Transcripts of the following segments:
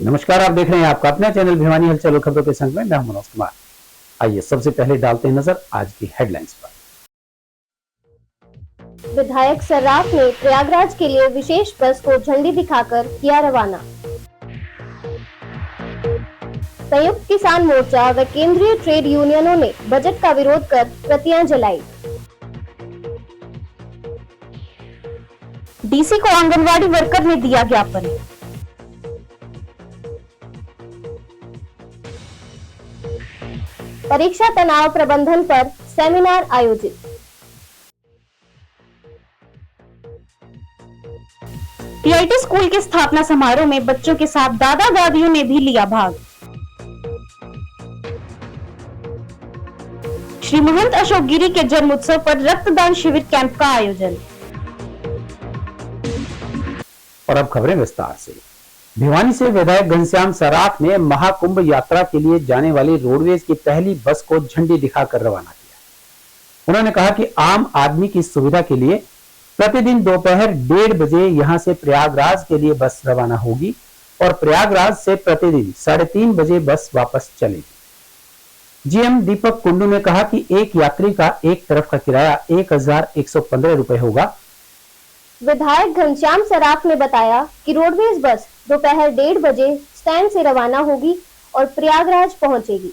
नमस्कार, आप देख रहे हैं आपका अपना चैनल भिवानी हलचल खबरों के संग में मैं हूं मनोज कुमार। आइए सबसे पहले डालते हैं नजर आज की हेडलाइंस पर। विधायक सर्राफ ने प्रयागराज के लिए विशेष बस को झंडी दिखाकर किया रवाना। संयुक्त किसान मोर्चा व केंद्रीय ट्रेड यूनियनों ने बजट का विरोध कर प्रतियां जलाई। डीसी को आंगनवाड़ी वर्कर ने दिया ज्ञापन। परीक्षा तनाव प्रबंधन पर सेमिनार आयोजित। टीआईटी स्कूल के स्थापना समारोह में बच्चों के साथ दादा दादियों ने भी लिया भाग। श्री महंत अशोक गिरी के जन्म उत्सव पर रक्तदान शिविर कैंप का आयोजन। और अब खबरें विस्तार से। भिवानी से विधायक घनश्याम सर्राफ ने महाकुंभ यात्रा के लिए जाने वाली रोडवेज की पहली बस को झंडी दिखाकर रवाना किया। उन्होंने कहा कि आम आदमी की सुविधा के लिए प्रतिदिन दोपहर 1:30 बजे यहां से प्रयागराज के लिए बस रवाना होगी और प्रयागराज से प्रतिदिन 3:30 बजे बस वापस चलेगी। जीएम दीपक कुंडू ने कहा कि एक यात्री का एक तरफ का किराया 1115 रुपए होगा। विधायक घनश्याम सर्राफ ने बताया कि रोडवेज बस दोपहर 1:30 बजे स्टैंड से रवाना होगी और प्रयागराज पहुंचेगी।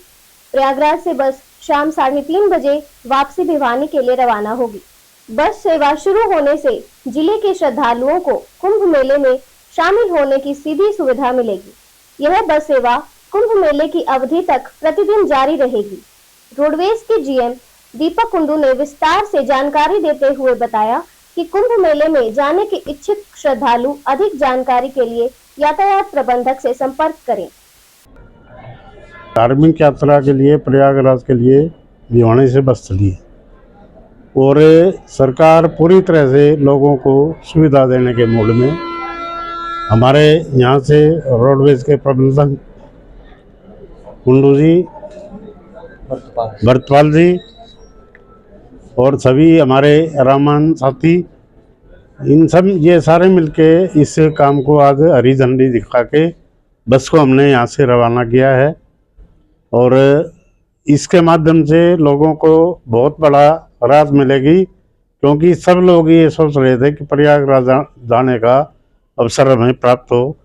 प्रयागराज से बस शाम 3:30 बजे वापसी भिवानी के लिए रवाना होगी। बस सेवा शुरू होने से जिले के श्रद्धालुओं को कुंभ मेले में शामिल होने की सीधी सुविधा मिलेगी। यह बस सेवा कुंभ मेले की अवधि तक प्रतिदिन जारी रहेगी। रोडवेज के जीएम दीपक कुंडू ने विस्तार से जानकारी देते हुए बताया कि कुंभ मेले में जाने के इच्छुक श्रद्धालु अधिक जानकारी के लिए यातायात प्रबंधक से संपर्क करें। धार्मिक यात्रा के लिए प्रयागराज के लिए भिवानी से बस चली है और सरकार पूरी तरह से लोगों को सुविधा देने के मूड में हमारे यहाँ से रोडवेज के प्रबंधक कुंडू जी, भरतपाल जी और सभी हमारे रामान साथी, इन सब ये सारे मिलके इस काम को आज हरी झंडी दिखा के बस को हमने यहाँ से रवाना किया है और इसके माध्यम से लोगों को बहुत बड़ा राहत मिलेगी, क्योंकि सब लोग ये सोच रहे थे कि प्रयागराज जाने का अवसर हमें प्राप्त हो।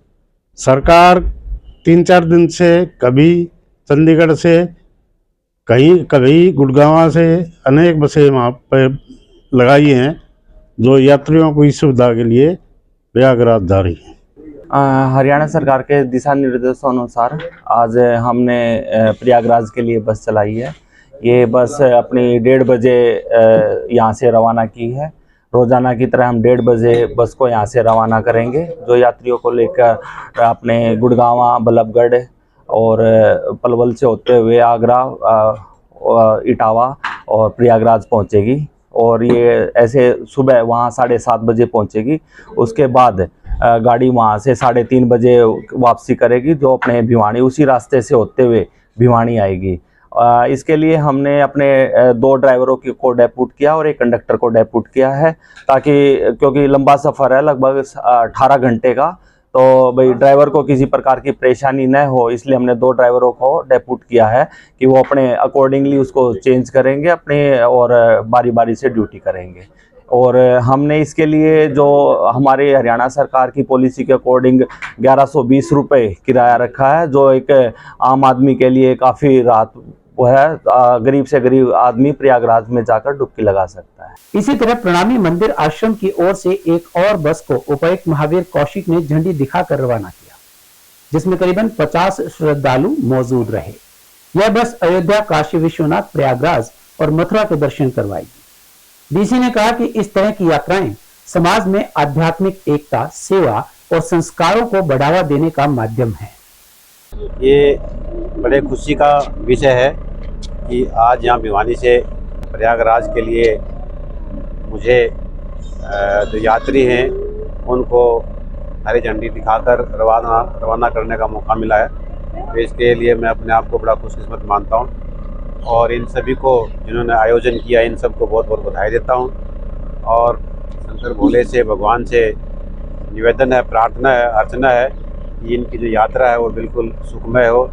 सरकार 3-4 दिन से कभी चंडीगढ़ से कभी गुड़गांव से अनेक बसें वहाँ पर लगाई हैं जो यात्रियों को इस सुविधा के लिए प्रयागराज जा रही है। हरियाणा सरकार के दिशा निर्देशों अनुसार आज हमने प्रयागराज के लिए बस चलाई है। ये बस अपनी 1:30 बजे यहाँ से रवाना की है। रोजाना की तरह हम 1:30 बजे बस को यहाँ से रवाना करेंगे, जो यात्रियों को लेकर अपने गुड़गांव, बल्लभगढ़ और पलवल से होते हुए आगरा, इटावा और प्रयागराज पहुँचेगी और ये ऐसे सुबह वहाँ 7:30 बजे पहुँचेगी। उसके बाद गाड़ी वहाँ से 3:30 बजे वापसी करेगी, जो अपने भिवानी उसी रास्ते से होते हुए भिवानी आएगी। इसके लिए हमने अपने 2 ड्राइवरों को डेप्यूट किया और एक कंडक्टर को डेप्यूट किया है, ताकि क्योंकि लंबा सफ़र है लगभग 18 घंटे का, तो भाई ड्राइवर को किसी प्रकार की परेशानी न हो, इसलिए हमने 2 ड्राइवरों को डेप्यूट किया है कि वो अपने अकॉर्डिंगली उसको चेंज करेंगे अपने और बारी बारी से ड्यूटी करेंगे। और हमने इसके लिए जो हमारे हरियाणा सरकार की पॉलिसी के अकॉर्डिंग 1120 रुपये किराया रखा है, जो एक आम आदमी के लिए काफ़ी राहत वो है। गरीब से गरीब आदमी प्रयागराज में जाकर डुबकी लगा सकता है। इसी तरह प्रणामी मंदिर आश्रम की ओर से एक और बस को उपायुक्त महावीर कौशिक ने झंडी दिखाकर रवाना किया, जिसमें करीबन 50 श्रद्धालु मौजूद रहे। यह बस अयोध्या, काशी विश्वनाथ, प्रयागराज और मथुरा के दर्शन करवाएगी। डीसी ने कहा कि इस तरह की यात्राएं समाज में आध्यात्मिक एकता, सेवा और संस्कारों को बढ़ावा देने का माध्यम है। ये बड़े खुशी का विषय है कि आज यहाँ भिवानी से प्रयागराज के लिए मुझे जो यात्री हैं उनको हरी झंडी दिखाकर रवाना करने का मौका मिला है। तो इसके लिए मैं अपने आप को बड़ा खुशकिस्मत मानता हूँ और इन सभी को जिन्होंने आयोजन किया, इन सबको बहुत बहुत बधाई देता हूँ। और शंकर भोले से, भगवान से निवेदन है, प्रार्थना है, अर्चना है कि इनकी जो यात्रा है वो बिल्कुल सुखमय हो,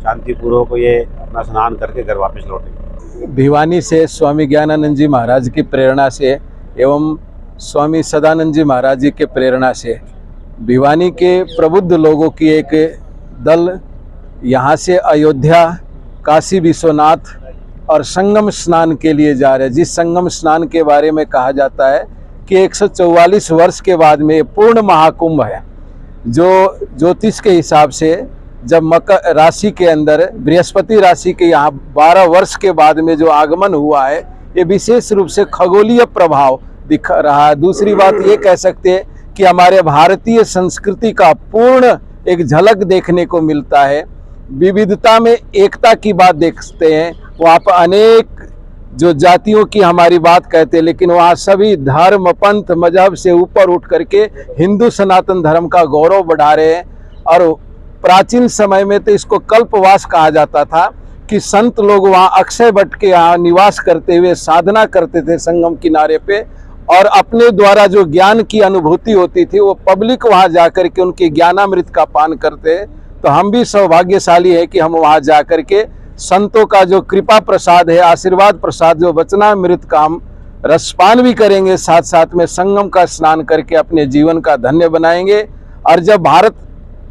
शांतिपूर्वक ये अपना स्नान करके घर वापस लौटें। भिवानी से स्वामी ज्ञानानंद जी महाराज की प्रेरणा से एवं स्वामी सदानंद जी महाराज जी के प्रेरणा से भिवानी के प्रबुद्ध लोगों की एक दल यहाँ से अयोध्या, काशी विश्वनाथ और संगम स्नान के लिए जा रहे हैं। जिस संगम स्नान के बारे में कहा जाता है कि 144 वर्ष के बाद में पूर्ण महाकुंभ है, जो ज्योतिष के हिसाब से जब मकर राशि के अंदर बृहस्पति राशि के यहाँ 12 वर्ष के बाद में जो आगमन हुआ है, ये विशेष रूप से खगोलीय प्रभाव दिख रहा है। दूसरी बात ये कह सकते हैं कि हमारे भारतीय संस्कृति का पूर्ण एक झलक देखने को मिलता है। विविधता में एकता की बात देखते हैं। वहाँ पर अनेक जो जातियों की हमारी बात कहते हैं, लेकिन वहाँ सभी धर्म, पंथ, मजहब से ऊपर उठ करके हिंदू सनातन धर्म का गौरव बढ़ा रहे हैं। और प्राचीन समय में तो इसको कल्पवास कहा जाता था कि संत लोग वहाँ अक्षय वट के यहाँ निवास करते हुए साधना करते थे संगम किनारे पे, और अपने द्वारा जो ज्ञान की अनुभूति होती थी वो पब्लिक वहाँ जा कर के उनके ज्ञानामृत का पान करते हैं। तो हम भी सौभाग्यशाली है कि हम वहाँ जा कर के संतों का जो कृपा प्रसाद है, आशीर्वाद प्रसाद, जो वचनामृत का हम रसपान भी करेंगे, साथ साथ में संगम का स्नान करके अपने जीवन का धन्य बनाएंगे। और जब भारत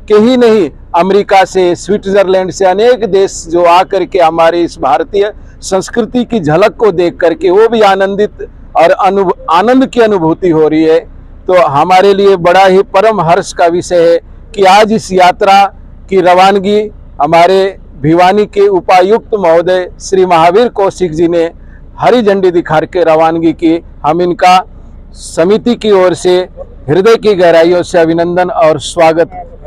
के ही नहीं, अमेरिका से, स्विट्जरलैंड से अनेक देश जो आकर के हमारी इस भारतीय संस्कृति की झलक को देख करके वो भी आनंदित और आनंद की अनुभूति हो रही है, तो हमारे लिए बड़ा ही परम हर्ष का विषय है कि आज इस यात्रा की रवानगी हमारे भिवानी के उपायुक्त महोदय श्री महावीर कौशिक जी ने हरी झंडी दिखा के रवानगी की। हम इनका समिति की ओर से हृदय की गहराइयों से अभिनंदन और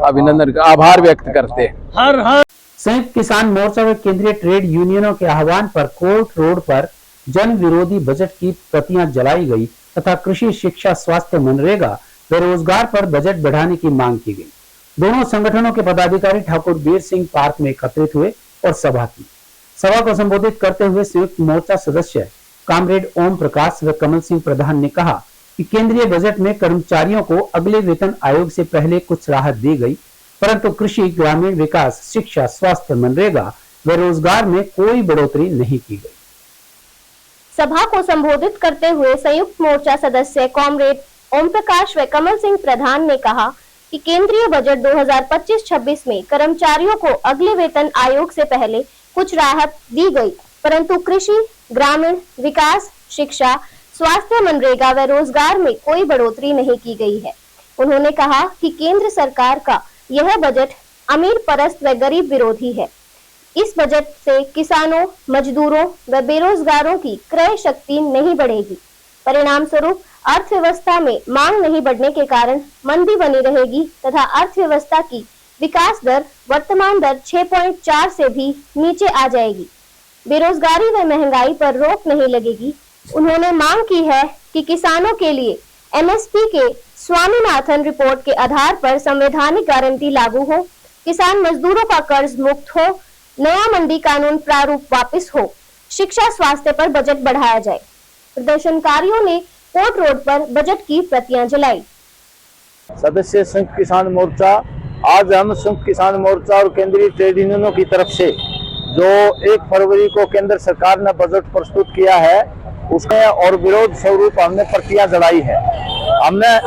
अभिनंदन का आभार व्यक्त करते हैं। संयुक्त किसान मोर्चा व केंद्रीय ट्रेड यूनियनों के आह्वान पर कोर्ट रोड पर जन विरोधी बजट की प्रतियां जलाई गई तथा कृषि, शिक्षा, स्वास्थ्य, मनरेगा व रोजगार पर बजट बढ़ाने की मांग की गई। दोनों संगठनों के पदाधिकारी ठाकुर बीर सिंह पार्क में एकत्रित हुए और सभा की। सभा को संबोधित करते हुए संयुक्त मोर्चा सदस्य कामरेड ओम प्रकाश व कमल सिंह प्रधान ने कहा कि केंद्रीय बजट में कर्मचारियों को अगले वेतन आयोग से पहले कुछ राहत दी गई, परंतु कृषि, ग्रामीण विकास, शिक्षा, स्वास्थ्य, मनरेगा व रोजगार में कोई बढ़ोतरी नहीं की गई। सभा को संबोधित करते हुए संयुक्त मोर्चा सदस्य कॉमरेड ओम प्रकाश व कमल सिंह प्रधान ने कहा कि केंद्रीय बजट 2025-26 में कर्मचारियों को अगले वेतन आयोग से पहले कुछ राहत दी गई, परंतु कृषि, ग्रामीण विकास, शिक्षा, स्वास्थ्य, मनरेगा व रोजगार में कोई बढ़ोतरी नहीं की गई है। उन्होंने कहा कि केंद्र सरकार का यह बजट अमीर परस्त व गरीब विरोधी है। इस बजट से किसानों, मजदूरों व बेरोजगारों की क्रय शक्ति नहीं बढ़ेगी। परिणाम स्वरूप अर्थव्यवस्था में मांग नहीं बढ़ने के कारण मंदी बनी रहेगी तथा अर्थव्यवस्था की विकास दर वर्तमान दर 6.4 से भी नीचे आ जाएगी। बेरोजगारी व महंगाई पर रोक नहीं लगेगी। उन्होंने मांग की है कि किसानों के लिए एमएसपी के स्वामीनाथन रिपोर्ट के आधार पर संवैधानिक गारंटी लागू हो, किसान मजदूरों का कर्ज मुक्त हो, नया मंडी कानून प्रारूप वापस हो, शिक्षा, स्वास्थ्य पर बजट बढ़ाया जाए। प्रदर्शनकारियों ने कोर्ट रोड पर बजट की प्रतियां जलाई। सदस्य संयुक्त किसान मोर्चा, आज हम संयुक्त किसान मोर्चा और केंद्रीय ट्रेड यूनियनों की तरफ से जो 1 फरवरी को केंद्र सरकार ने बजट प्रस्तुत किया है उसमें और विरोध स्वरूप हमने प्रतियां जलाई है। हमने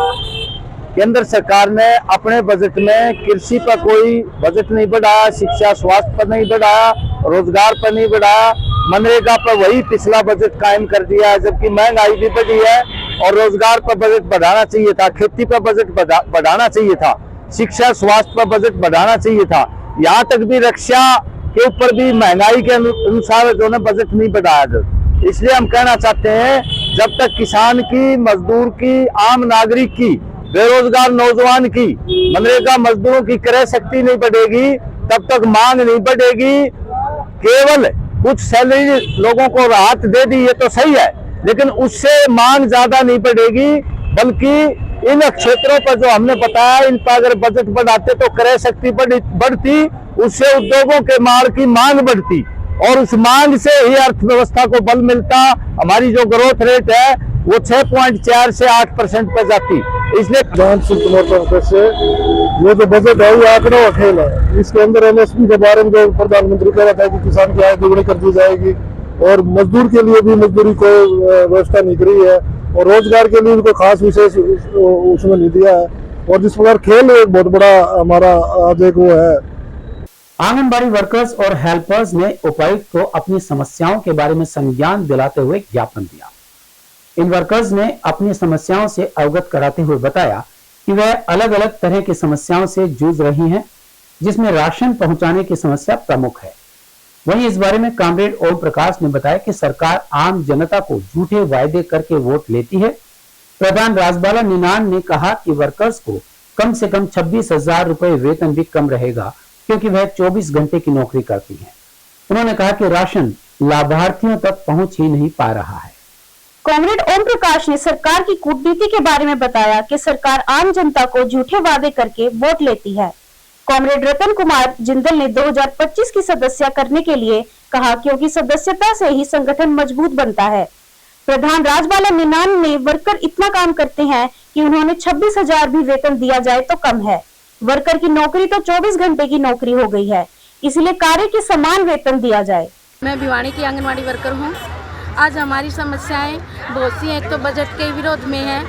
केंद्र सरकार ने अपने बजट में कृषि पर कोई बजट नहीं बढ़ाया, शिक्षा स्वास्थ्य पर नहीं बढ़ाया, रोजगार पर नहीं बढ़ाया, मनरेगा पर वही पिछला बजट कायम कर दिया है, जबकि महंगाई भी बढ़ी है और रोजगार पर बजट बढ़ाना चाहिए था, खेती पर बजट बढ़ाना चाहिए था, शिक्षा स्वास्थ्य पर बजट बढ़ाना चाहिए था। यहाँ तक भी रक्षा के ऊपर भी महंगाई के अनुसार जो है बजट नहीं बढ़ाया। इसलिए हम कहना चाहते हैं जब तक किसान की, मजदूर की, आम नागरिक की, बेरोजगार नौजवान की, मनरेगा मजदूरों की क्रय शक्ति नहीं बढ़ेगी तब तक मांग नहीं बढ़ेगी। केवल कुछ सैलरी लोगों को राहत दे दी ये तो सही है, लेकिन उससे मांग ज्यादा नहीं बढ़ेगी, बल्कि इन क्षेत्रों पर जो हमने बताया इन पर अगर बजट बढ़ाते तो क्रय शक्ति बढ़ती, उससे उद्योगों के माल की मांग बढ़ती और उस मांग से ही अर्थव्यवस्था को बल मिलता। हमारी जो ग्रोथ रेट है वो 6.4 से 8% पर जाती। इसलिए किसान संयुक्त मोर्चा की तरफ से ये जो बजट है ये आंकड़ों का खेल है। इसके अंदर एमएसपी के बारे में जो प्रधानमंत्री कह रहा था कि किसान की आय दोगुनी कर दी जाएगी और मजदूर के लिए भी मजदूरी को व्यवस्था नहीं करी है और रोजगार के लिए उनको खास विशेष उसमें नहीं दिया है। और जिस प्रकार खेल एक बहुत बड़ा हमारा आज एक वो है। आंगनबाड़ी वर्कर्स और हेल्पर्स ने उपायुक्त को अपनी समस्याओं के बारे में संज्ञान दिलाते हुए ज्ञापन दिया। इन वर्कर्स ने अपनी समस्याओं से अवगत कराते हुए बताया कि वह अलग अलग तरह की समस्याओं से जूझ रही हैं, जिसमें राशन पहुंचाने की समस्या प्रमुख है। वहीं इस बारे में कॉमरेड ओम प्रकाश ने बताया कि सरकार आम जनता को झूठे वायदे करके वोट लेती है। प्रधान राजबाला निनान ने कहा कि वर्कर्स को कम से कम 26,000 रुपए वेतन भी कम रहेगा, क्योंकि वह 24 घंटे की नौकरी करती हैं। उन्होंने कहा कि राशन लाभार्थियों तक पहुंच ही नहीं पा रहा है। कॉमरेड ओम प्रकाश ने सरकार की कूटनीति के बारे में बताया कि सरकार आम जनता को झूठे वादे करके वोट लेती है। कॉमरेड रतन कुमार जिंदल ने 2025 की सदस्यता करने के लिए कहा, क्योंकि सदस्यता से ही संगठन मजबूत बनता है। प्रधान राजबाला निनान ने वर्कर इतना काम करते हैं कि उन्होंने 26,000 भी वेतन दिया जाए तो कम है। वर्कर की नौकरी तो 24 घंटे की नौकरी हो गई है, इसलिए कार्य के समान वेतन दिया जाए। मैं भिवानी की आंगनवाड़ी वर्कर हूँ। आज हमारी समस्याएं बहुत सी हैं। एक तो बजट के विरोध में है।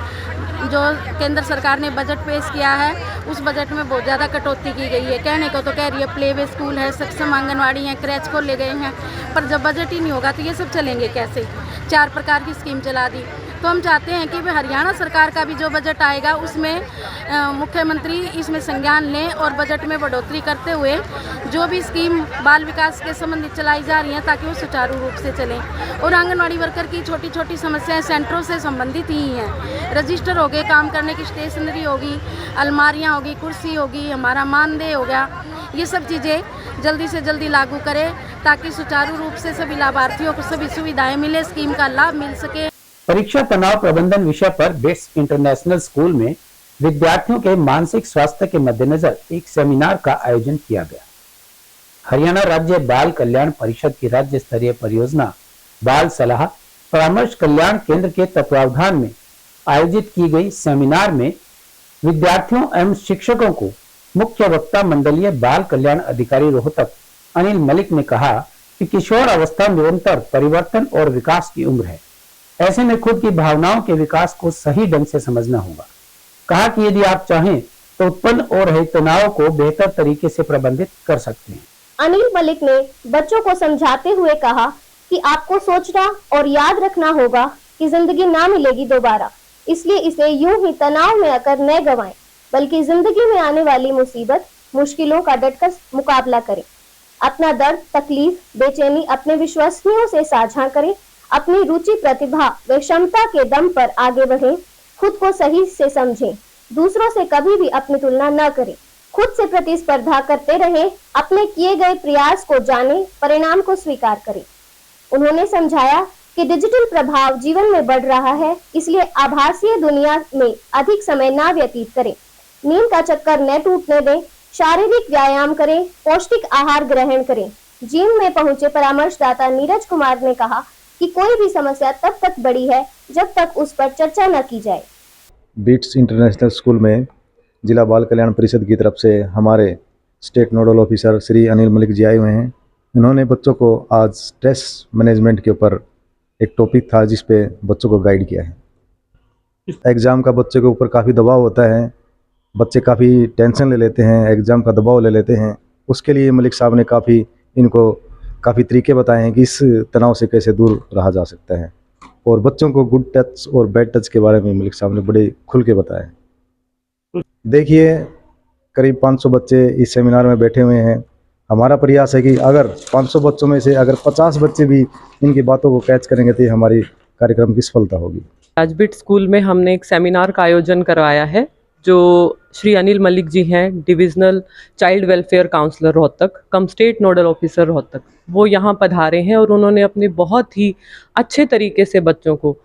जो केंद्र सरकार ने बजट पेश किया है उस बजट में बहुत ज़्यादा कटौती की गई है। कहने को तो कह रही है प्ले वे स्कूल है, सक्षम आंगनवाड़ी है, क्रैच खोल ले गए हैं, पर जब बजट ही नहीं होगा तो ये सब चलेंगे कैसे। 4 प्रकार की स्कीम चला दी। तो हम चाहते हैं कि हरियाणा सरकार का भी जो बजट आएगा उसमें मुख्यमंत्री इसमें संज्ञान लें और बजट में बढ़ोतरी करते हुए जो भी स्कीम बाल विकास के संबंधित चलाई जा रही हैं ताकि वो सुचारू रूप से चलें। और आंगनवाड़ी वर्कर की छोटी छोटी समस्याएं सेंटरों से संबंधित ही हैं। रजिस्टर हो गए, काम करने की स्टेशनरी होगी, अलमारियाँ होगी, कुर्सी होगी, हमारा मानदेय हो गया, ये सब चीज़ें जल्दी से जल्दी लागू करें ताकि सुचारू रूप से सभी लाभार्थियों को सभी सुविधाएं मिले, स्कीम का लाभ मिल सके। परीक्षा तनाव प्रबंधन विषय पर बिट्स इंटरनेशनल स्कूल में विद्यार्थियों के मानसिक स्वास्थ्य के मद्देनजर एक सेमिनार का आयोजन किया गया। हरियाणा राज्य बाल कल्याण परिषद की राज्य स्तरीय परियोजना बाल सलाह परामर्श कल्याण केंद्र के तत्वावधान में आयोजित की गई सेमिनार में विद्यार्थियों एवं शिक्षकों को मुख्य वक्ता मंडलीय बाल कल्याण अधिकारी रोहतक अनिल मलिक ने कहा कि किशोर अवस्था निरंतर परिवर्तन और विकास की उम्र है। ऐसे में खुद की भावनाओं के विकास को सही ढंग से समझना होगा। कहा कि यदि आप चाहें तो उत्पन्न हो रहे तनाव को बेहतर तरीके से प्रबंधित कर सकते हैं। अनिल मलिक ने बच्चों को समझाते हुए कहा कि आपको सोचना और याद रखना होगा कि जिंदगी ना मिलेगी दोबारा, इसलिए इसे यूं ही तनाव में आकर न गवाएं, बल्कि जिंदगी में आने वाली मुसीबत मुश्किलों का डटकर मुकाबला करें। अपना दर्द, तकलीफ, बेचैनी अपने विश्वसनीयों से साझा करें। अपनी रुचि, प्रतिभा व क्षमता के दम पर आगे बढ़ें। खुद को सही से समझें। दूसरों से कभी भी अपनी तुलना न करें। खुद से प्रतिस्पर्धा करते रहें। अपने किए गए प्रयास को जानें, परिणाम को स्वीकार करें। उन्होंने समझाया कि डिजिटल प्रभाव जीवन में बढ़ रहा है, इसलिए आभासीय दुनिया में अधिक समय न व्यतीत करें। नींद का चक्कर न टूटने दें। शारीरिक व्यायाम करें। पौष्टिक आहार ग्रहण करें। जिम में पहुंचे परामर्शदाता नीरज कुमार ने कहा कि कोई भी समस्या तब तक बड़ी है जब तक उस पर चर्चा न की जाए। बिट्स इंटरनेशनल स्कूल में जिला बाल कल्याण परिषद की तरफ से हमारे state nodal officer Shri Anil Malik ji आए हुए हैं। इन्होंने बच्चों को आज स्ट्रेस मैनेजमेंट के ऊपर एक टॉपिक था जिस पे बच्चों को गाइड किया है। एग्ज़ाम का बच्चे के ऊपर काफ़ी दबाव होता है, बच्चे काफ़ी टेंशन ले लेते हैं, एग्ज़ाम का दबाव ले लेते हैं। उसके लिए मलिक साहब ने इनको काफ़ी तरीके बताए हैं कि इस तनाव से कैसे दूर रहा जा सकता है। और बच्चों को गुड टच और बैड टच के बारे में मलिक साहब ने बड़े खुल के बताया। देखिए, करीब 500 बच्चे इस सेमिनार में बैठे हुए हैं। हमारा प्रयास है कि अगर 500 बच्चों में से अगर 50 बच्चे भी इनकी बातों को कैच करेंगे तो हमारी कार्यक्रम की सफलता होगी। आज बिट्स स्कूल में हमने एक सेमिनार का आयोजन करवाया है जो श्री अनिल मलिक जी हैं, divisional child welfare counsellor Rohtak, cum state nodal officer Rohtak, वो यहाँ पधारे हैं और उन्होंने अपने बहुत ही अच्छे तरीके से बच्चों को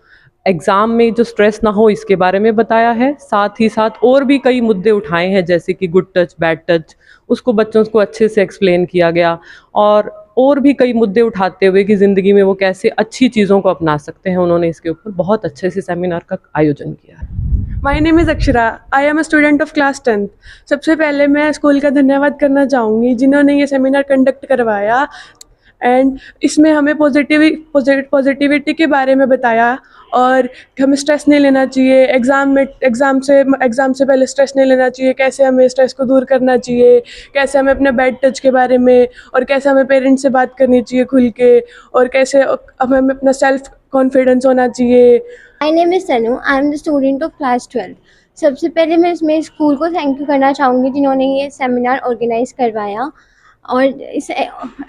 एग्ज़ाम में जो स्ट्रेस ना हो इसके बारे में बताया है। साथ ही साथ और भी कई मुद्दे उठाए हैं जैसे कि गुड टच, बैड टच, उसको बच्चों को अच्छे से एक्सप्लेन किया गया और भी कई मुद्दे उठाते हुए कि ज़िंदगी में वो कैसे अच्छी चीज़ों को अपना सकते हैं। उन्होंने इसके ऊपर बहुत अच्छे से सेमिनार का आयोजन किया है। My name is Akshara, I am a student of class 10th। सबसे पहले मैं स्कूल का धन्यवाद करना चाहूँगी जिन्होंने ये सेमिनार कंडक्ट करवाया एंड इसमें हमें पॉजिटिविटी के बारे में बताया और हमें स्ट्रेस नहीं लेना चाहिए, एग्ज़ाम से पहले स्ट्रेस नहीं लेना चाहिए, कैसे हमें स्ट्रेस को दूर करना चाहिए, कैसे हमें अपने बैड टच के बारे में और कैसे हमें पेरेंट्स से बात करनी चाहिए खुल के और कैसे हमें अपना सेल्फ कॉन्फिडेंस होना चाहिए। My name is Tanu, I am the student of class 12। सबसे पहले मैं इसमें स्कूल को थैंक यू करना चाहूँगी जिन्होंने ये सेमिनार ऑर्गेनाइज़ करवाया। और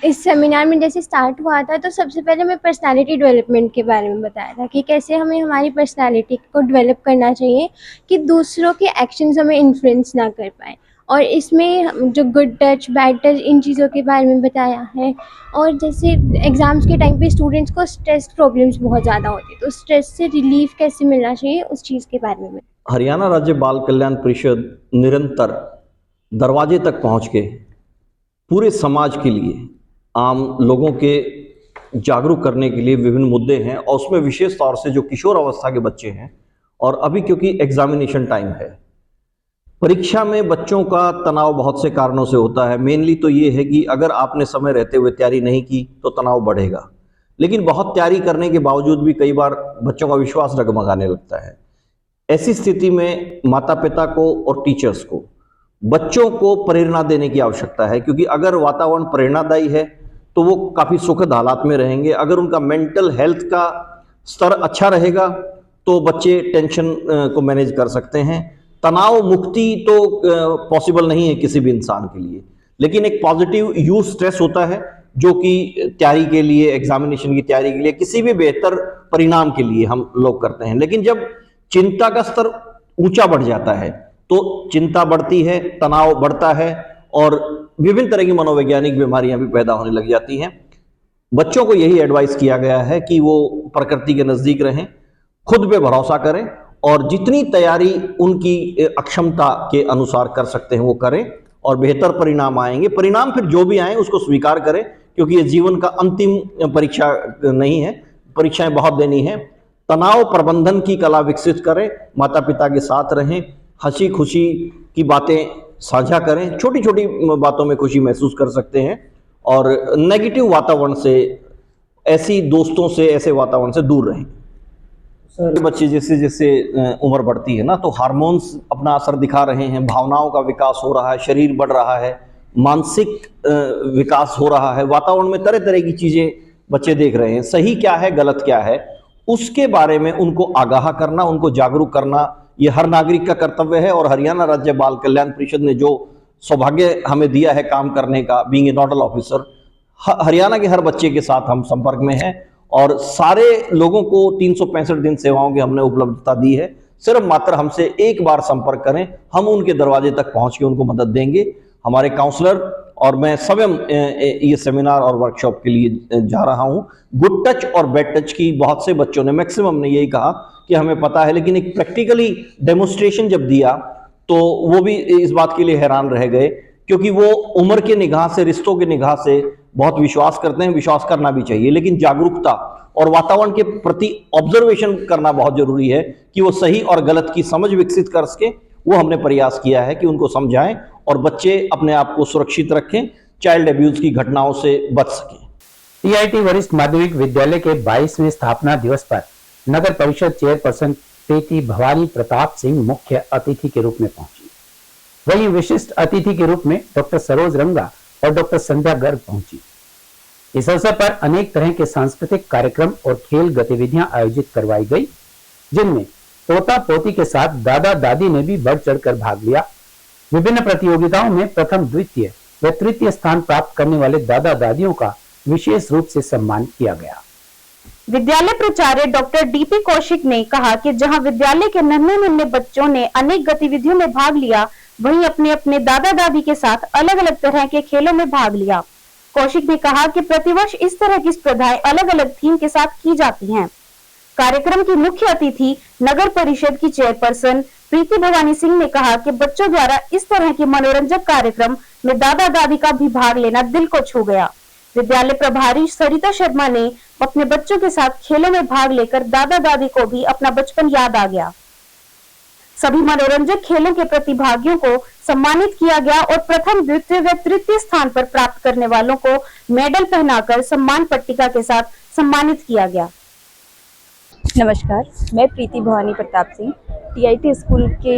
इस सेमिनार में जैसे स्टार्ट हुआ था तो सबसे पहले मैं पर्सनालिटी डेवलपमेंट के बारे में बताया था कि कैसे हमें हमारी पर्सनालिटी को डेवलप करना चाहिए कि दूसरों के एक्शंस हमें इन्फ्लुएंस ना कर पाए। और इसमें जो गुड टच, बैड टच, इन चीज़ों के बारे में बताया है। और जैसे एग्ज़ाम्स के टाइम पे स्टूडेंट्स को स्ट्रेस प्रॉब्लम्स बहुत ज़्यादा होती है, तो स्ट्रेस से रिलीफ कैसे मिलना चाहिए उस चीज़ के बारे में। हरियाणा राज्य बाल कल्याण परिषद निरंतर दरवाजे तक पहुंच के पूरे समाज के लिए, आम लोगों के जागरूक करने के लिए विभिन्न मुद्दे हैं और उसमें विशेष तौर से जो किशोर अवस्था के बच्चे हैं और अभी क्योंकि एग्जामिनेशन टाइम है, परीक्षा में बच्चों का तनाव बहुत से कारणों से होता है। मेनली तो ये है कि अगर आपने समय रहते हुए तैयारी नहीं की तो तनाव बढ़ेगा, लेकिन बहुत तैयारी करने के बावजूद भी कई बार बच्चों का विश्वास डगमगाने लगता है। ऐसी स्थिति में माता पिता को और टीचर्स को बच्चों को प्रेरणा देने की आवश्यकता है, क्योंकि अगर वातावरण प्रेरणादायी है तो वो काफ़ी सुखद हालात में रहेंगे। अगर उनका मेंटल हेल्थ का स्तर अच्छा रहेगा तो बच्चे टेंशन को मैनेज कर सकते हैं। तनाव मुक्ति तो पॉसिबल नहीं है किसी भी इंसान के लिए, लेकिन एक पॉजिटिव यूज स्ट्रेस होता है जो कि तैयारी के लिए, एग्जामिनेशन की तैयारी के लिए, किसी भी बेहतर परिणाम के लिए हम लोग करते हैं। लेकिन जब चिंता का स्तर ऊंचा बढ़ जाता है तो चिंता बढ़ती है, तनाव बढ़ता है और विभिन्न तरह की मनोवैज्ञानिक बीमारियां भी पैदा होने लग जाती हैं। बच्चों को यही एडवाइस किया गया है कि वो प्रकृति के नज़दीक रहें, खुद पे भरोसा करें और जितनी तैयारी उनकी अक्षमता के अनुसार कर सकते हैं वो करें और बेहतर परिणाम आएंगे। परिणाम फिर जो भी आए उसको स्वीकार करें, क्योंकि ये जीवन का अंतिम परीक्षा नहीं है, परीक्षाएं बहुत देनी है। तनाव प्रबंधन की कला विकसित करें, माता पिता के साथ रहें, हंसी खुशी की बातें साझा करें, छोटी छोटी बातों में खुशी महसूस कर सकते हैं और नेगेटिव वातावरण से, ऐसी दोस्तों से, ऐसे वातावरण से दूर रहें। बच्चे जैसे जैसे उम्र बढ़ती है ना, तो हार्मोन्स अपना असर दिखा रहे हैं, भावनाओं का विकास हो रहा है, शरीर बढ़ रहा है, मानसिक विकास हो रहा है, वातावरण में तरह तरह की चीज़ें बच्चे देख रहे हैं। सही क्या है, गलत क्या है, उसके बारे में उनको आगाह करना, उनको जागरूक करना, ये हर नागरिक का कर्तव्य है। और हरियाणा राज्य बाल कल्याण परिषद ने जो सौभाग्य हमें दिया है काम करने का, being a nodal officer, Haryana के हर बच्चे के साथ हम संपर्क में हैं और सारे लोगों को 365 दिन सेवाओं की हमने उपलब्धता दी है। सिर्फ मात्र हमसे एक बार संपर्क करें, हम उनके दरवाजे तक पहुंच के उनको मदद देंगे। हमारे काउंसलर और मैं स्वयं ये सेमिनार और वर्कशॉप के लिए जा रहा हूं। गुड टच और बैड टच की बहुत से बच्चों ने, मैक्सिमम ने यही कहा कि हमें पता है, लेकिन एक प्रैक्टिकली डेमोन्स्ट्रेशन जब दिया तो वो भी इस बात के लिए हैरान रह गए, क्योंकि वो उम्र के निगाह से, रिश्तों के निगाह से बहुत विश्वास करते हैं। विश्वास करना भी चाहिए, लेकिन जागरूकता और वातावरण के प्रति ऑब्जर्वेशन करना बहुत जरूरी है कि वो सही और गलत की समझ विकसित कर सके। वो हमने प्रयास किया है कि उनको समझाएं और बच्चे अपने आप को सुरक्षित रखें, चाइल्ड अब्यूज की घटनाओं से बच सकें। टीआईटी वरिष्ठ माध्यमिक विद्यालय के 22वें स्थापना दिवस पर नगर परिषद चेयरपर्सन पेटी भवानी प्रताप सिंह मुख्य अतिथि के रूप में पहुंची। वहीं विशिष्ट अतिथि के रूप में डॉक्टर सरोज रंगा और डॉक्टर संध्या गर्ग पहुंची। इस अवसर पर अनेक तरह के सांस्कृतिक कार्यक्रम और खेल गतिविधियां आयोजित करवाई गई, जिनमें पोता पोती के साथ दादा दादी ने भी बढ़ चढ़कर भाग लिया। विभिन्न प्रतियोगिताओं में प्रथम, द्वितीय व तृतीय स्थान प्राप्त करने वाले दादा दादियों का विशेष रूप से सम्मान किया गया। विद्यालय प्राचार्य डॉक्टर डीपी कौशिक ने कहा कि जहां विद्यालय के नन्हे बच्चों ने अनेक गतिविधियों में भाग लिया, वहीं अपने अपने दादा दादी के साथ अलग अलग तरह के खेलों में भाग लिया। कौशिक ने कहा कि प्रतिवर्ष इस तरह की स्पर्धाएं अलग अलग थीम के साथ की जाती हैं। कार्यक्रम की मुख्य अतिथि नगर परिषद की चेयरपर्सन प्रीति भवानी सिंह ने कहा कि बच्चों द्वारा इस तरह के मनोरंजक कार्यक्रम में दादा दादी का भी भाग लेना दिल को छू गया। विद्यालय प्रभारी सरिता शर्मा ने अपने बच्चों के साथ खेलों में भाग लेकर दादा दादी को भी अपना बचपन याद आ गया। सभी मनोरंजक खेलों के प्रतिभागियों को सम्मानित किया गया और प्रथम, द्वितीय व तृतीय स्थान पर प्राप्त करने वालों को मेडल पहनाकर सम्मान पट्टिका के साथ सम्मानित किया गया। नमस्कार, मैं प्रीति भवानी प्रताप सिंह, टीआईटी स्कूल के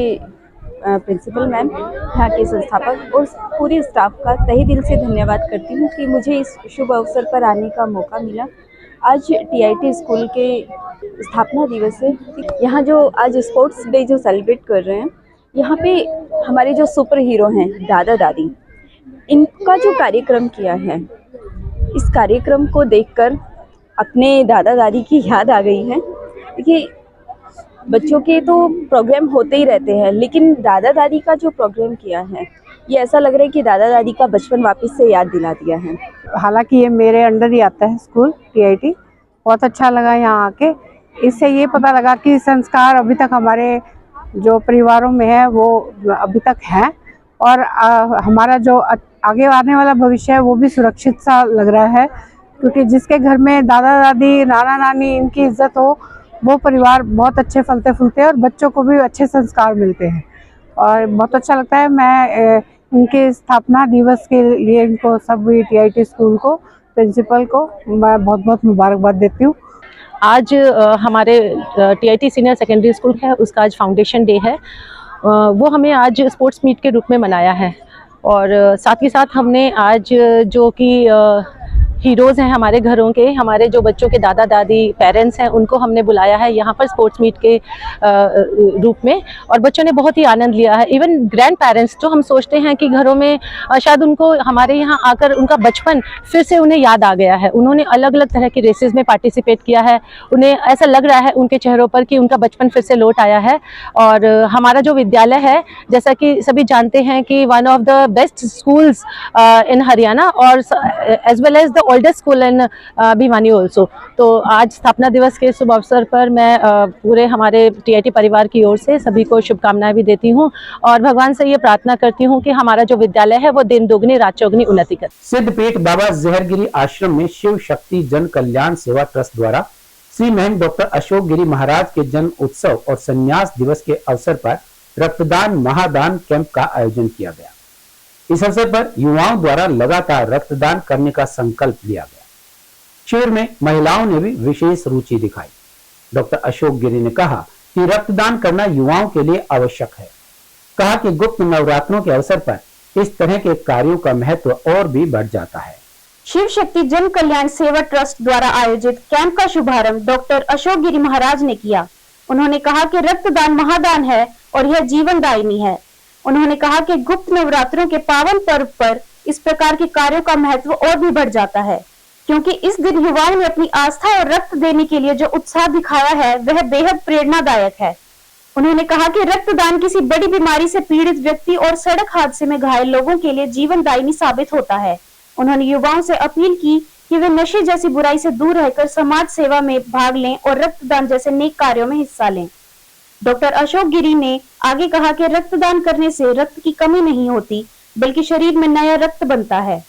प्रिंसिपल मैम, यहाँ के संस्थापक और पूरी स्टाफ का तहे दिल से धन्यवाद करती हूँ कि मुझे इस शुभ अवसर पर आने का मौका मिला। आज टीआईटी स्कूल के स्थापना दिवस है। यहाँ जो आज स्पोर्ट्स डे जो सेलिब्रेट कर रहे हैं, यहाँ पे हमारे जो सुपर हीरो हैं दादा दादी, इनका जो कार्यक्रम किया है, इस कार्यक्रम को देखकर अपने दादा दादी की याद आ गई है। देखिए, बच्चों के तो प्रोग्राम होते ही रहते हैं, लेकिन दादा दादी का जो प्रोग्राम किया है, ये ऐसा लग रहा है कि दादा दादी का बचपन वापस से याद दिला दिया है। हालांकि ये मेरे अंडर ही आता है स्कूल टीआईटी, बहुत अच्छा लगा यहाँ आके। इससे ये पता लगा कि संस्कार अभी तक हमारे जो परिवारों में है वो अभी तक है, और हमारा जो आगे आने वाला भविष्य है वो भी सुरक्षित सा लग रहा है, क्योंकि जिसके घर में दादा दादी नाना नानी इनकी इज्जत हो, वो परिवार बहुत अच्छे फलते फूलते हैं और बच्चों को भी अच्छे संस्कार मिलते हैं, और बहुत अच्छा लगता है। मैं इनके स्थापना दिवस के लिए इनको सभी टीआईटी स्कूल को, प्रिंसिपल को मैं बहुत बहुत मुबारकबाद देती हूँ। आज हमारे टीआईटी सीनियर सेकेंडरी स्कूल है, उसका आज फाउंडेशन डे है। वो हमें आज स्पोर्ट्स मीट के रूप में मनाया है, और साथ ही साथ हमने आज जो कि हीरोज़ हैं हमारे घरों के, हमारे जो बच्चों के दादा दादी पेरेंट्स हैं, उनको हमने बुलाया है यहाँ पर स्पोर्ट्स मीट के रूप में, और बच्चों ने बहुत ही आनंद लिया है। इवन ग्रैंड पेरेंट्स, जो हम सोचते हैं कि घरों में शायद उनको हमारे यहाँ आकर उनका बचपन फिर से उन्हें याद आ गया है, उन्होंने अलग अलग तरह की रेसेस में पार्टिसिपेट किया है, उन्हें ऐसा लग रहा है उनके चेहरों पर कि उनका बचपन फिर से लौट आया है। और हमारा जो विद्यालय है, जैसा कि सभी जानते हैं कि one of the best schools in Haryana और as well as the oldest school in Bhiwani also. तो आज स्थापना दिवस के शुभ अवसर पर मैं पूरे हमारे टीआईटी परिवार की ओर से सभी को शुभकामनाएं भी देती हूं, और भगवान से ये प्रार्थना करती हूं कि हमारा जो विद्यालय है वो दिन दोगुनी रात चौगुनी उन्नति करे। सिद्धपीठ बाबा जहरगिरी आश्रम में शिव शक्ति जन कल्याण सेवा ट्रस्ट द्वारा श्री महंत डॉक्टर अशोक गिरी महाराज के जन्म उत्सव और संन्यास दिवस के अवसर पर रक्तदान महादान कैंप का आयोजन किया गया। इस अवसर पर युवाओं द्वारा लगातार रक्तदान करने का संकल्प लिया गया। शिविर में महिलाओं ने भी विशेष रुचि दिखाई। डॉक्टर अशोक गिरी ने कहा कि रक्तदान करना युवाओं के लिए आवश्यक है। कहा कि गुप्त नवरात्रों के अवसर पर इस तरह के कार्यों का महत्व और भी बढ़ जाता है। शिव शक्ति जन कल्याण सेवा ट्रस्ट द्वारा आयोजित कैंप का शुभारंभ डॉक्टर अशोक गिरी महाराज ने किया। उन्होंने कहा कि रक्तदान महादान है और यह जीवनदायिनी है। उन्होंने कहा कि गुप्त नवरात्रों के पावन पर्व पर इस प्रकार के कार्यों का महत्व और भी बढ़ जाता है, क्योंकि इस दिन युवाओं ने अपनी आस्था और रक्त देने के लिए जो उत्साह दिखाया है वह बेहद प्रेरणादायक है। उन्होंने कहा कि रक्तदान किसी बड़ी बीमारी से पीड़ित व्यक्ति और सड़क हादसे में घायल लोगों के लिए जीवनदायिनी साबित होता है। उन्होंने युवाओं से अपील की कि वे नशे जैसी बुराई से दूर रहकर समाज सेवा में भाग लें और रक्तदान जैसे नेक कार्यों में हिस्सा लें। डॉक्टर अशोक गिरी ने आगे कहा कि रक्तदान करने से रक्त की कमी नहीं होती, बल्कि शरीर में नया रक्त बनता है।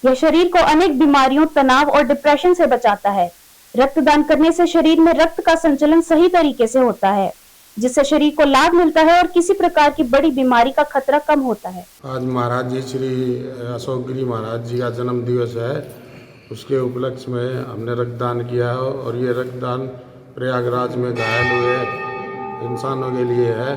यह शरीर को अनेक बीमारियों, तनाव और डिप्रेशन से बचाता है। रक्तदान करने से शरीर में रक्त का संचलन सही तरीके से होता है, जिससे शरीर को लाभ मिलता है और किसी प्रकार की बड़ी बीमारी का खतरा कम होता है। आज महाराज जी श्री अशोक गिरी महाराज जी का जन्म दिवस है, उसके उपलक्ष्य में हमने रक्तदान किया है, और ये रक्तदान प्रयागराज में घायल हुए इंसानों के लिए है,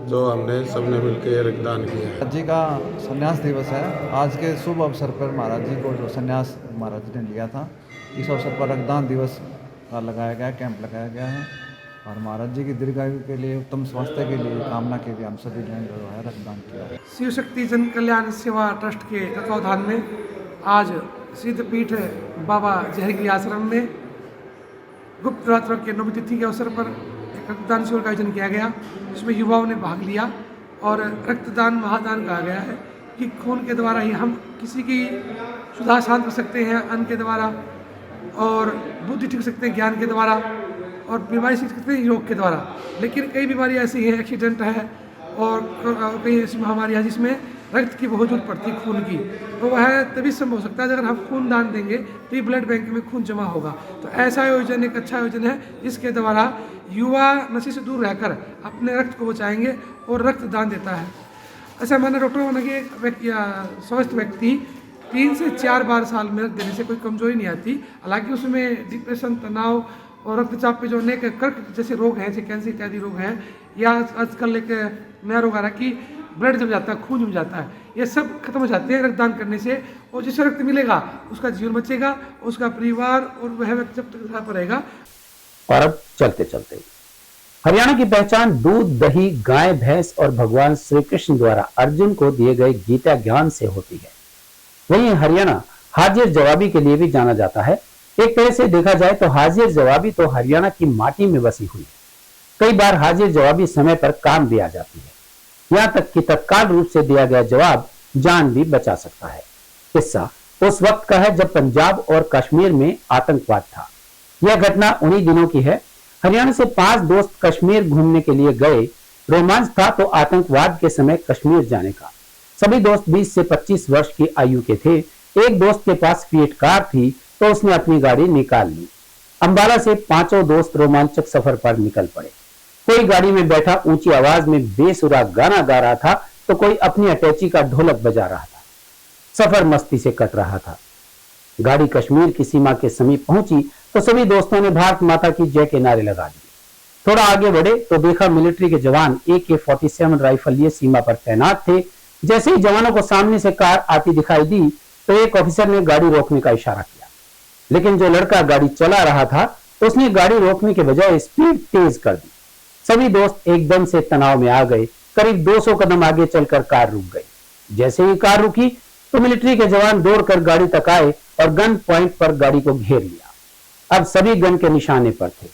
जो हमने सबने मिलकर रक्तदान किया है। महाराज जी का संन्यास दिवस है। आज के शुभ अवसर पर महाराज जी को जो संन्यास महाराज जी ने लिया था, इस अवसर पर रक्तदान दिवस का लगाया गया, कैंप लगाया गया है, और महाराज जी की दीर्घायु के लिए, उत्तम स्वास्थ्य के लिए कामना के लिए हम सभी ने जो है रक्तदान किया है। शिव शक्ति जन कल्याण सेवा ट्रस्ट के तत्वावधान में आज सिद्धपीठ बाबा जहरगिरी आश्रम में गुप्त नवरात्रों के नवमी तिथि के अवसर पर रक्तदान शिविर का आयोजन किया गया, जिसमें युवाओं ने भाग लिया। और रक्तदान महादान कहा गया है कि खून के द्वारा ही हम किसी की सुधा शांत कर सकते हैं, अन्न के द्वारा, और बुद्धि ठीक सकते हैं ज्ञान के द्वारा, और बीमारी सीख सकते हैं योग के द्वारा। लेकिन कई बीमारियां ऐसी हैं, एक्सीडेंट है और कई ऐसी महामारियाँ जिसमें रक्त की बहुत जरूरत पड़ती है, खून की, तो वह तभी संभव हो सकता है अगर हम खून दान देंगे तो ये ब्लड बैंक में खून जमा होगा। तो ऐसा आयोजन एक अच्छा आयोजन है जिसके द्वारा युवा नशे से दूर रहकर अपने रक्त को बचाएंगे और रक्त दान देता है। ऐसा माना डॉक्टरों ने कि स्वस्थ व्यक्ति 3 से 4 बार साल में रक्त देने से कोई कमजोरी नहीं आती। हालांकि उसमें डिप्रेशन, तनाव और रक्तचाप पे जो अनेक कर्क जैसे रोग हैं, जैसे कैंसर इत्यादि रोग हैं, या आजकल एक नया रोग आ रहा है कि ब्लड जम जाता है, खून जम जाता है, ये सब खत्म हो जाते हैं रक्तदान करने से। और जिसे रक्त मिलेगा उसका जीवन बचेगा, उसका परिवार और वह व्यक्ति जब तक यहाँ पर रहेगा। और अब चलते चलते हरियाणा की पहचान दूध, दही, गाय, भैंस और भगवान श्री कृष्ण द्वारा अर्जुन को दिए गए गीता ज्ञान से होती है। वहीं हरियाणा हाजिर जवाबी के लिए भी जाना जाता है। एक तरह से देखा जाए तो हाजिर जवाबी तो हरियाणा की माटी में बसी हुई है। कई बार हाजिर जवाबी समय पर काम भी आ जाती है, यहाँ तक कि तत्काल रूप से दिया गया जवाब जान भी बचा सकता है। किस्सा उस वक्त का है जब पंजाब और कश्मीर में आतंकवाद था। यह घटना उन्हीं दिनों की है। हरियाणा से 5 दोस्त कश्मीर घूमने के लिए गए। रोमांच था तो आतंकवाद के समय कश्मीर जाने का। सभी दोस्त 20 से 25 वर्ष की आयु के थे। एक दोस्त के पास फिएट कार थी तो उसने अपनी गाड़ी निकाल ली। अंबाला से 5 दोस्त रोमांचक सफर पर निकल पड़े। कोई गाड़ी में बैठा ऊंची आवाज में बेसुरा गाना गा रहा था तो कोई अपनी अटैची का ढोलक बजा रहा था। सफर मस्ती से कट रहा था। गाड़ी कश्मीर की सीमा के समीप पहुंची तो सभी दोस्तों ने भारत माता की जय के नारे लगा दिए। थोड़ा आगे बढ़े तो देखा मिलिट्री के जवान AK-47 राइफल लिए सीमा पर तैनात थे। जैसे ही जवानों को सामने से कार आती दिखाई दी तो एक ऑफिसर ने गाड़ी रोकने का इशारा किया, लेकिन जो लड़का गाड़ी चला रहा था उसने गाड़ी रोकने के बजाय स्पीड तेज कर दी। सभी दोस्त एकदम से तनाव में आ गए। करीब 200 कदम आगे चलकर कार रुक गई। जैसे ही कार रुकी तो मिलिट्री के जवान दौड़कर गाड़ी तक आए और गन पॉइंट पर गाड़ी को घेर लिया। अब सभी गन के निशाने पर थे।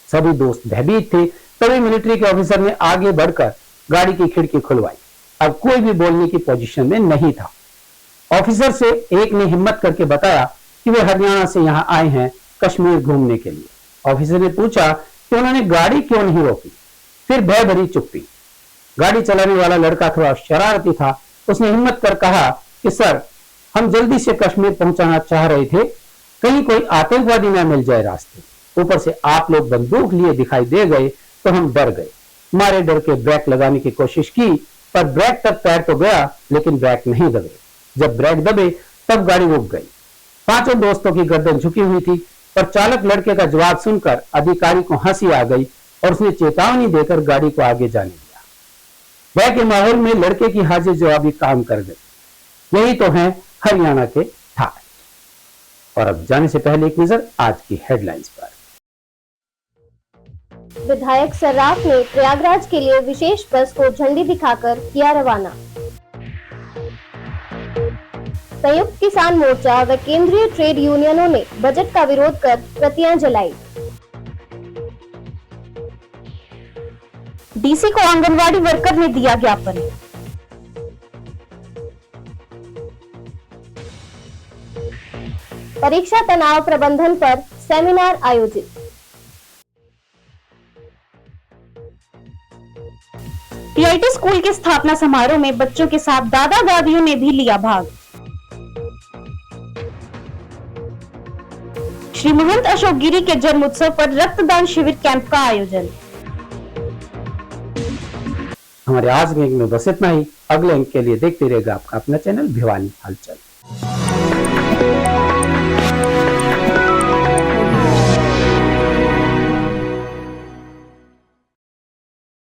सभी दोस्त भयभीत थे। तभी मिलिट्री के ऑफिसर ने आगे बढ़कर गाड़ी की खिड़की खुलवाई। अब कोई भी बोलने की पोजीशन में नहीं था। ऑफिसर से एक ने हिम्मत करके बताया कि वे हरियाणा से यहाँ आए हैं कश्मीर घूमने के लिए। ऑफिसर ने पूछा कि उन्होंने गाड़ी क्यों नहीं रोकी। फिर भय भरी चुप्पी। गाड़ी चलाने वाला लड़का थोड़ा शरारती था। उसने हिम्मत कर कहा कि सर, हम जल्दी से कश्मीर पहुंचाना चाह रहे थे, कहीं कोई आतंकवादी न मिल जाए रास्ते। ऊपर से आप लोग बंदूक लिए दिखाई दे गए तो हम डर गए। मारे डर के ब्रेक लगाने की कोशिश की पर ब्रेक तक पैर तो गया लेकिन ब्रेक नहीं दबे। जब ब्रेक दबे तब गाड़ी रुक गई। 5 दोस्तों की गर्दन झुकी हुई थी पर चालक लड़के का जवाब सुनकर अधिकारी को हंसी आ गई और उसने चेतावनी देकर गाड़ी को आगे जाने दिया। भय के माहौल में लड़के की हाजिर जवाबी काम कर गई। यही तो है हरियाणा के ठाठ। और अब जाने से पहले एक नजर आज की हेडलाइंस पर। विधायक सर्राफ ने प्रयागराज के लिए विशेष बस को झंडी दिखाकर किया रवाना। संयुक्त किसान मोर्चा व केंद्रीय ट्रेड यूनियनों ने बजट का विरोध कर प्रतियां जलाई। डीसी को आंगनवाड़ी वर्कर ने दिया ज्ञापन। परीक्षा तनाव प्रबंधन पर सेमिनार आयोजित। टीआईटी स्कूल के स्थापना समारोह में बच्चों के साथ दादा दादियों ने भी लिया भाग। श्री महंत अशोक गिरी के जन्म उत्सव पर रक्तदान शिविर कैंप का आयोजन। हमारे आज के अंक में बस इतना ही। अगले अंक के लिए देखते रहेगा आपका अपना चैनल भिवानी हलचल।